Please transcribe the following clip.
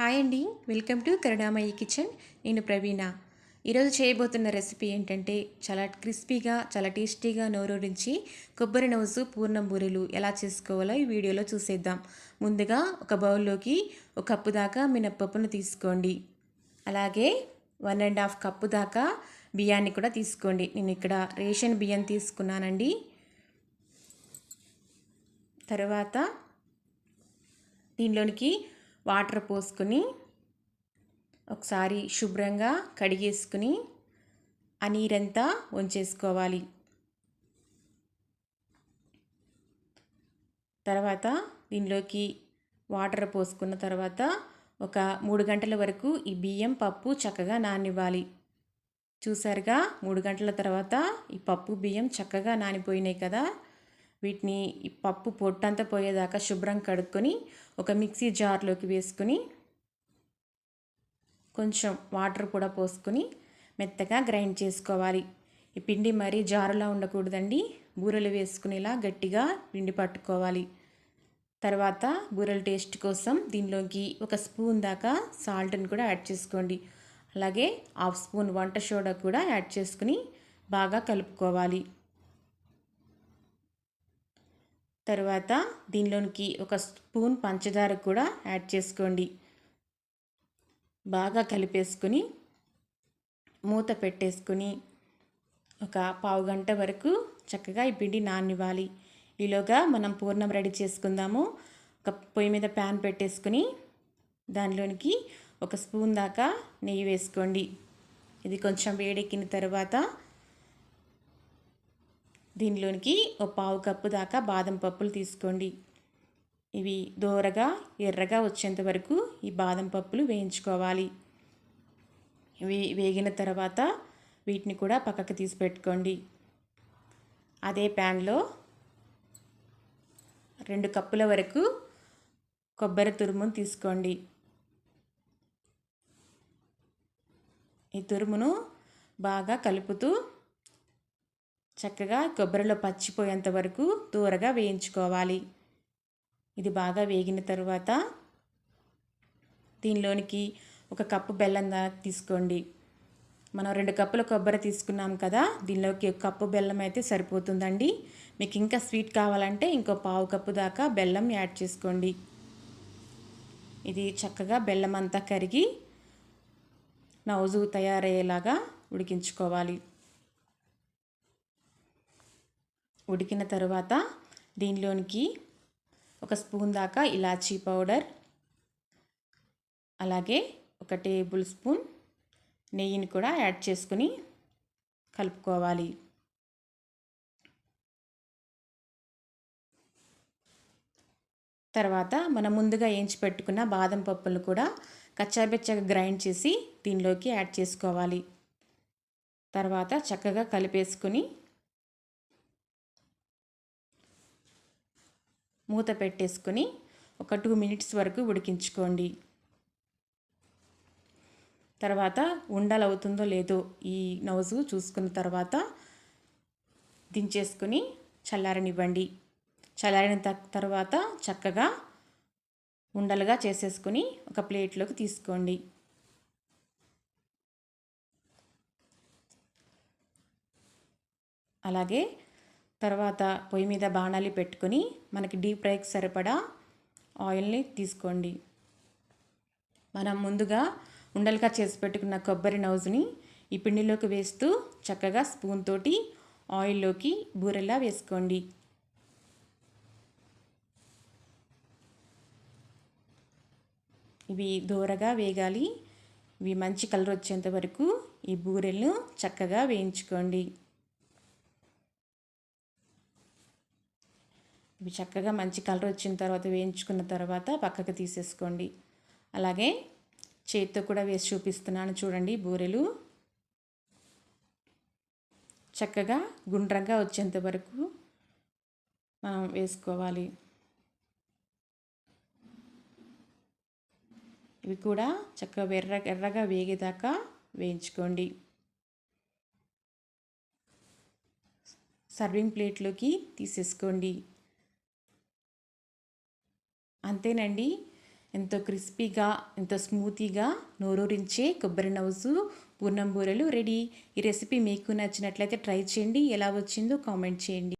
Hi అండి, welcome to కరుణామయి kitchen. నేను ప్రవీణ. ఈరోజు చేయబోతున్న రెసిపీ ఏంటంటే చాలా క్రిస్పీగా, చాలా టేస్టీగా నోరూరించి కొబ్బరి నవ్సు పూర్ణం బూరెలు ఎలా చేసుకోవాలో ఈ వీడియోలో చూసేద్దాం. ముందుగా ఒక బౌల్లోకి ఒక కప్పు దాకా మినప్పప్పును తీసుకోండి. అలాగే 1.5 కప్పు దాకా బియ్యాన్ని కూడా తీసుకోండి. నేను ఇక్కడ రేషన్ బియ్యం తీసుకున్నానండి. తర్వాత దీనిలోనికి వాటర్ పోసుకొని ఒకసారి శుభ్రంగా కడిగేసుకుని ఆ నీరంతా వంచేసుకోవాలి. తర్వాత దీనిలోకి వాటర్ పోసుకున్న తర్వాత ఒక 3 గంటల వరకు ఈ బియ్యం పప్పు చక్కగా నానివ్వాలి. చూసారుగా 3 గంటల తర్వాత ఈ పప్పు బియ్యం చక్కగా నానిపోయినాయి కదా. వీటిని ఈ పప్పు పొట్టంతా పోయేదాకా శుభ్రం కడుక్కొని ఒక మిక్సీ జార్లోకి వేసుకుని కొంచెం వాటర్ కూడా పోసుకొని మెత్తగా గ్రైండ్ చేసుకోవాలి. ఈ పిండి మరీ జారులా ఉండకూడదండి, బూరెలు వేసుకునేలా గట్టిగా పిండి పట్టుకోవాలి. తర్వాత బూరెల టేస్ట్ కోసం దీనిలోకి ఒక స్పూన్ దాకా సాల్ట్ని కూడా యాడ్ చేసుకోండి. అలాగే 1/2 స్పూన్ వంట సోడా కూడా యాడ్ చేసుకుని బాగా కలుపుకోవాలి. తర్వాత దీనిలోనికి ఒక స్పూన్ పంచదార కూడా యాడ్ చేసుకోండి. బాగా కలిపేసుకుని మూత పెట్టేసుకుని ఒక పావు గంట వరకు చక్కగా ఈ పిండి నానివ్వాలి. ఈలోగా మనం పూర్ణం రెడీ చేసుకుందాము. ఒక పొయ్యి మీద ప్యాన్ పెట్టేసుకుని దానిలోనికి ఒక స్పూన్ దాకా నెయ్యి వేసుకోండి. ఇది కొంచెం వేడెక్కిన తర్వాత దీనిలోనికి ఒక పావు కప్పు దాకా బాదం పప్పులు తీసుకోండి. ఇవి దోరగా ఎర్రగా వచ్చేంత వరకు ఈ బాదం పప్పులు వేయించుకోవాలి. ఇవి వేగిన తర్వాత వీటిని కూడా పక్కకు తీసి పెట్టుకోండి. అదే ప్యాన్లో 2 కప్పుల వరకు కొబ్బరి తురుమును తీసుకోండి. ఈ తురుమును బాగా కలుపుతూ చక్కగా కొబ్బరిలో పచ్చిపోయేంత వరకు దూరగా వేయించుకోవాలి. ఇది బాగా వేగిన తర్వాత దీనిలోనికి ఒక కప్పు బెల్లం తీసుకోండి. మనం 2 కప్పుల కొబ్బరి తీసుకున్నాం కదా, దీనిలోకి 1 కప్పు బెల్లం అయితే సరిపోతుందండి. మీకు ఇంకా స్వీట్ కావాలంటే ఇంకో పావు కప్పు దాకా బెల్లం యాడ్ చేసుకోండి. ఇది చక్కగా బెల్లం అంతా కరిగి నవ్జు తయారయ్యేలాగా ఉడికించుకోవాలి. ఉడికిన తర్వాత దీనిలోనికి ఒక స్పూన్ దాకా ఇలాచీ పౌడర్, అలాగే 1 టేబుల్ స్పూన్ నెయ్యిని కూడా యాడ్ చేసుకుని కలుపుకోవాలి. తర్వాత మనం ముందుగా వేయించి పెట్టుకున్న బాదం పప్పులు కూడా కచ్చాబెచ్చగా గ్రైండ్ చేసి దీనిలోకి యాడ్ చేసుకోవాలి. తర్వాత చక్కగా కలిపేసుకుని మూత పెట్టేసుకుని ఒక 2 మినిట్స్ వరకు ఉడికించుకోండి. తర్వాత ఉండలు అవుతుందో లేదో ఈ నవ్జు చూసుకున్న తర్వాత దించేసుకుని చల్లారనివ్వండి. చల్లారిన తర్వాత చక్కగా ఉండలుగా చేసేసుకుని ఒక ప్లేట్లోకి తీసుకోండి. అలాగే తర్వాత పొయ్యి మీద బాణాలి పెట్టుకొని మనకి డీప్ ఫ్రైకి సరిపడా ఆయిల్ని తీసుకోండి. మనం ముందుగా ఉండలుగా చేసి పెట్టుకున్న కొబ్బరి నవ్జుని ఈ పిండిలోకి వేస్తూ చక్కగా స్పూన్ తోటి ఆయిల్లోకి బూరెలా వేసుకోండి. ఇవి దూరగా వేగాలి. ఇవి మంచి కలర్ వచ్చేంత వరకు ఈ బూరెలను చక్కగా వేయించుకోండి. ఇవి చక్కగా మంచి కలర్ వచ్చిన తర్వాత వేయించుకున్న తర్వాత పక్కకు తీసేసుకోండి. అలాగే చేతితో కూడా వేసి చూపిస్తున్నాను చూడండి. బూరెలు చక్కగా గుండ్రంగా వచ్చేంత వరకు మనం వేసుకోవాలి. ఇవి కూడా చక్కగా ఎర్రగా వేగేదాకా వేయించుకోండి. సర్వింగ్ ప్లేట్లోకి తీసేసుకోండి. అంతేనండి, ఎంతో క్రిస్పీగా ఎంతో స్మూతీగా నోరూరించే కొబ్బరి నవ్వుసు పూర్ణం బూరెలు రెడీ. ఈ రెసిపీ మీకు నచ్చినట్లయితే ట్రై చేయండి. ఎలా వచ్చిందో కామెంట్ చేయండి.